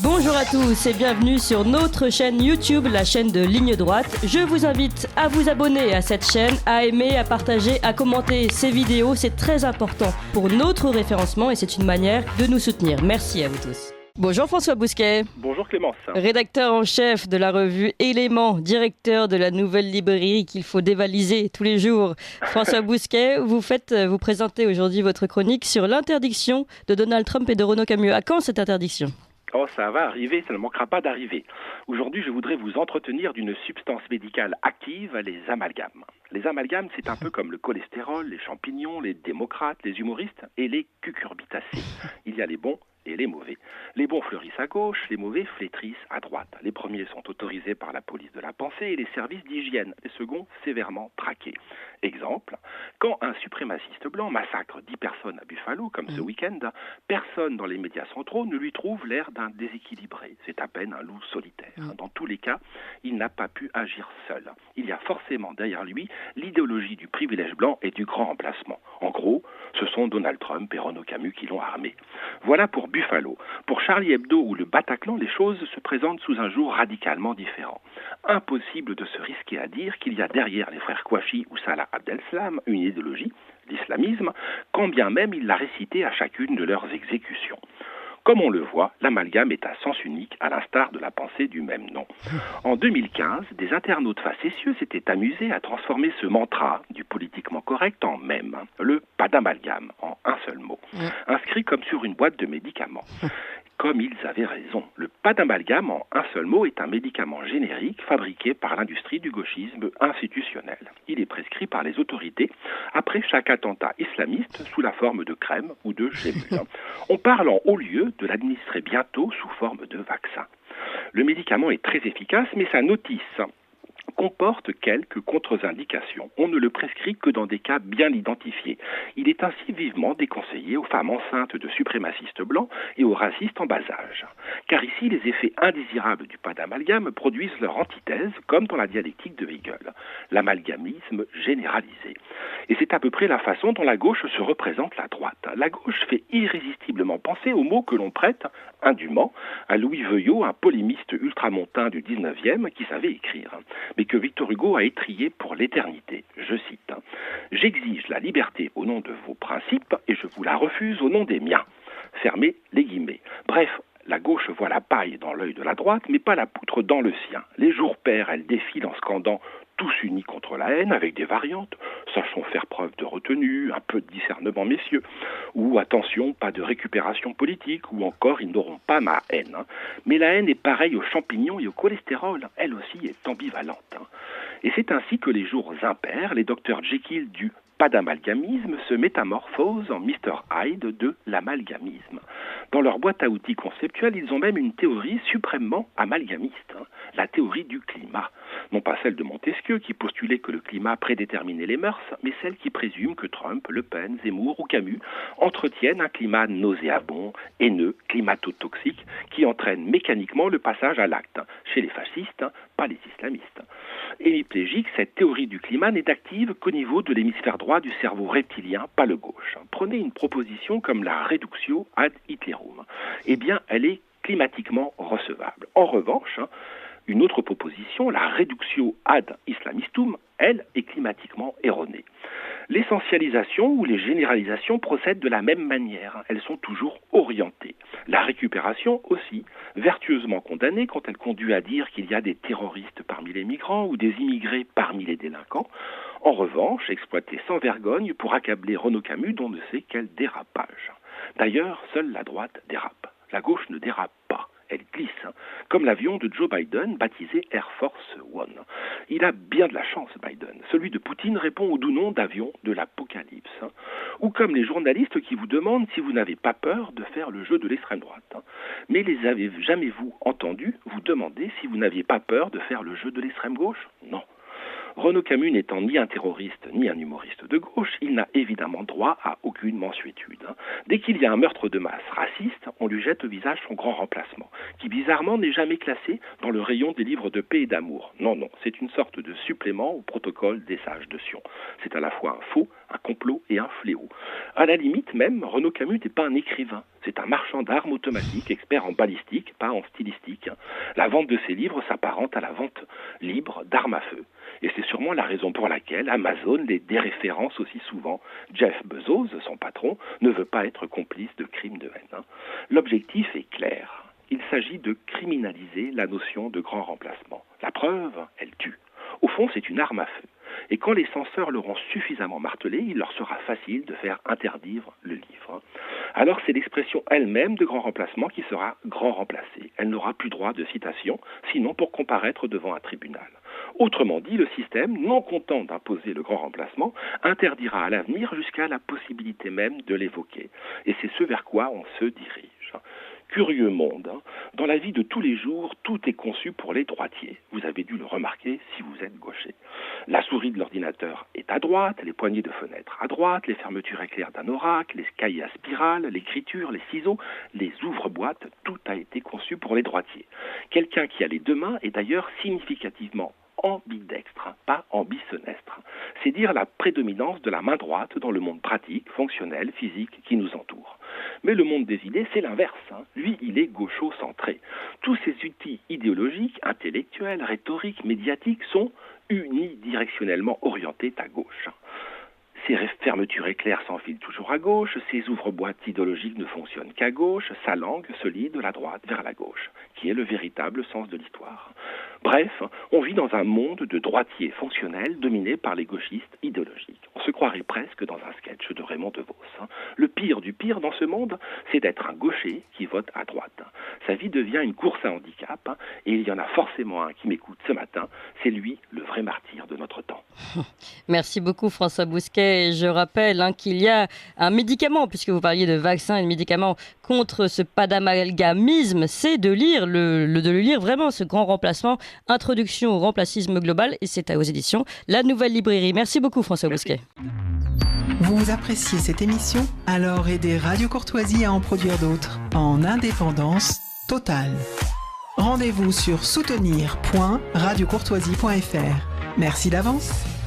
Bonjour à tous et bienvenue sur notre chaîne YouTube, la chaîne de Ligne Droite. Je vous invite à vous abonner à cette chaîne, à aimer, à partager, à commenter ces vidéos. C'est très important pour notre référencement et c'est une manière de nous soutenir. Merci à vous tous. Bonjour François Bousquet. Bonjour Clémence. Rédacteur en chef de la revue Éléments, directeur de la nouvelle librairie qu'il faut dévaliser tous les jours. François Bousquet, vous présentez aujourd'hui votre chronique sur l'interdiction de Donald Trump et de Renaud Camus. À quand cette interdiction ? Oh, ça va arriver, ça ne manquera pas d'arriver. Aujourd'hui, je voudrais vous entretenir d'une substance médicale active, les amalgames. Les amalgames, c'est un peu comme le cholestérol, les champignons, les démocrates, les humoristes et les cucurbitacées. Il y a les bons et les mauvais. Les bons fleurissent à gauche, les mauvais flétrissent à droite. Les premiers sont autorisés par la police de la pensée et les services d'hygiène. Les seconds, sévèrement traqués. Exemple, quand un suprémaciste blanc massacre 10 personnes à Buffalo, comme ce week-end, personne dans les médias centraux ne lui trouve l'air d'un déséquilibré. C'est à peine un loup solitaire. Dans tous les cas, il n'a pas pu agir seul. Il y a forcément derrière lui l'idéologie du privilège blanc et du grand remplacement. En gros, ce sont Donald Trump et Renaud Camus qui l'ont armé. Voilà pour Buffalo. Pour Charlie Hebdo ou le Bataclan, les choses se présentent sous un jour radicalement différent. Impossible de se risquer à dire qu'il y a derrière les frères Kouachi ou Salah Abdeslam une idéologie, l'islamisme, quand bien même il l'a récité à chacune de leurs exécutions. Comme on le voit, l'amalgame est à sens unique, à l'instar de la pensée du même nom. En 2015, des internautes facétieux s'étaient amusés à transformer ce mantra du politiquement correct en mème, le pas d'amalgame, en un seul mot, inscrit comme sur une boîte de médicaments. Comme ils avaient raison, le pas d'amalgame en un seul mot est un médicament générique fabriqué par l'industrie du gauchisme institutionnel. Il est prescrit par les autorités après chaque attentat islamiste sous la forme de crème ou de gélules. On parle en haut lieu de l'administrer bientôt sous forme de vaccin. Le médicament est très efficace, mais sa notice comporte quelques contre-indications. On ne le prescrit que dans des cas bien identifiés. Il est ainsi vivement déconseillé aux femmes enceintes de suprémacistes blancs et aux racistes en bas âge. Car ici, les effets indésirables du pas d'amalgame produisent leur antithèse, comme dans la dialectique de Hegel, l'amalgamisme généralisé. Et c'est à peu près la façon dont la gauche se représente la droite. La gauche fait irrésistiblement penser au mot que l'on prête indûment à Louis Veuillot, un polémiste ultramontain du 19e qui savait écrire, mais que Victor Hugo a étrillé pour l'éternité. Je cite « J'exige la liberté au nom de vos principes et je vous la refuse au nom des miens. » Fermez les guillemets. Bref, la gauche voit la paille dans l'œil de la droite, mais pas la poutre dans le sien. Les jours pairs, elle défile en scandant tous unis contre la haine, avec des variantes. Sachons faire preuve de retenue, un peu de discernement, messieurs. Ou attention, pas de récupération politique, ou encore, ils n'auront pas ma haine. Mais la haine est pareille aux champignons et au cholestérol. Elle aussi est ambivalente. Et c'est ainsi que les jours impairs, les docteurs Jekyll du pas d'amalgamisme se métamorphosent en Mr Hyde de l'amalgamisme. Dans leur boîte à outils conceptuelle, ils ont même une théorie suprêmement amalgamiste, la théorie du climat. Non pas celle de Montesquieu qui postulait que le climat prédéterminait les mœurs, mais celle qui présume que Trump, Le Pen, Zemmour ou Camus entretiennent un climat nauséabond, haineux, climato-toxique, qui entraîne mécaniquement le passage à l'acte, chez les fascistes, pas les islamistes. Hémiplégique, cette théorie du climat n'est active qu'au niveau de l'hémisphère droit du cerveau reptilien, pas le gauche. Prenez une proposition comme la reductio ad Hitlerum. Eh bien, elle est climatiquement recevable. En revanche, une autre proposition, la reductio ad islamistum, elle est climatiquement erronée. L'essentialisation ou les généralisations procèdent de la même manière. Elles sont toujours orientées. La récupération aussi, vertueusement condamnée quand elle conduit à dire qu'il y a des terroristes parmi les migrants ou des immigrés parmi les délinquants. En revanche, exploitée sans vergogne pour accabler Renaud Camus dont ne sait quel dérapage. D'ailleurs, seule la droite dérape. La gauche ne dérape pas. Elle glisse, comme l'avion de Joe Biden baptisé Air Force One. Il a bien de la chance, Biden. Celui de Poutine répond au doux nom d'avion de l'apocalypse. Ou comme les journalistes qui vous demandent si vous n'avez pas peur de faire le jeu de l'extrême droite. Mais les avez-vous jamais entendus vous demander si vous n'aviez pas peur de faire le jeu de l'extrême gauche ? Non. Renaud Camus n'étant ni un terroriste ni un humoriste de gauche, il n'a évidemment droit à aucune mansuétude. Dès qu'il y a un meurtre de masse raciste, on lui jette au visage son grand remplacement, qui bizarrement n'est jamais classé dans le rayon des livres de paix et d'amour. Non, c'est une sorte de supplément au protocole des sages de Sion. C'est à la fois un faux, un complot et un fléau. À la limite même, Renaud Camus n'est pas un écrivain. C'est un marchand d'armes automatiques, expert en balistique, pas en stylistique. La vente de ses livres s'apparente à la vente libre d'armes à feu. Et c'est sûrement la raison pour laquelle Amazon les déréférence aussi souvent. Jeff Bezos, son patron, ne veut pas être complice de crimes de haine. L'objectif est clair. Il s'agit de criminaliser la notion de grand remplacement. La preuve, elle tue. Au fond, c'est une arme à feu. Et quand les censeurs l'auront suffisamment martelé, il leur sera facile de faire interdire le livre. Alors c'est l'expression elle-même de grand remplacement qui sera grand remplacée. Elle n'aura plus droit de citation, sinon pour comparaître devant un tribunal. Autrement dit, le système, non content d'imposer le grand remplacement, interdira à l'avenir jusqu'à la possibilité même de l'évoquer. Et c'est ce vers quoi on se dirige. Curieux monde, hein. Dans la vie de tous les jours, tout est conçu pour les droitiers. Vous avez dû le remarquer si vous êtes gaucher. La souris de l'ordinateur est à droite, les poignées de fenêtre à droite, les fermetures éclairs d'un oracle, les cahiers à spirale, l'écriture, les ciseaux, les ouvre-boîtes, tout a été conçu pour les droitiers. Quelqu'un qui a les deux mains est d'ailleurs significativement ambidextre, pas ambisenestre. C'est dire la prédominance de la main droite dans le monde pratique, fonctionnel, physique qui nous entoure. Mais le monde des idées, c'est l'inverse. Lui, il est gaucho-centré. Tous ces outils idéologiques, intellectuels, rhétoriques, médiatiques sont unidirectionnellement orientés à gauche. Ses fermetures éclairs s'enfilent toujours à gauche, ses ouvre-boîtes idéologiques ne fonctionnent qu'à gauche, sa langue se lie de la droite vers la gauche, qui est le véritable sens de l'histoire. Bref, on vit dans un monde de droitiers fonctionnels dominé par les gauchistes idéologiques. On se croirait presque dans un sketch de Raymond DeVos. Le pire du pire dans ce monde, c'est d'être un gaucher qui vote à droite. Sa vie devient une course à handicap, et il y en a forcément un qui m'écoute ce matin. C'est lui, le vrai martyr de notre temps. Merci beaucoup François Bousquet. Je rappelle qu'il y a un médicament, puisque vous parliez de vaccin et de médicaments contre ce pas d'amalgamisme, c'est de lire vraiment ce grand remplacement, Introduction au remplacisme global, et c'est aux éditions La Nouvelle Librairie. Merci beaucoup François Bousquet. Vous appréciez cette émission? Alors aidez Radio Courtoisie à en produire d'autres en indépendance totale. Rendez-vous sur soutenir.radiocourtoisie.fr. Merci d'avance.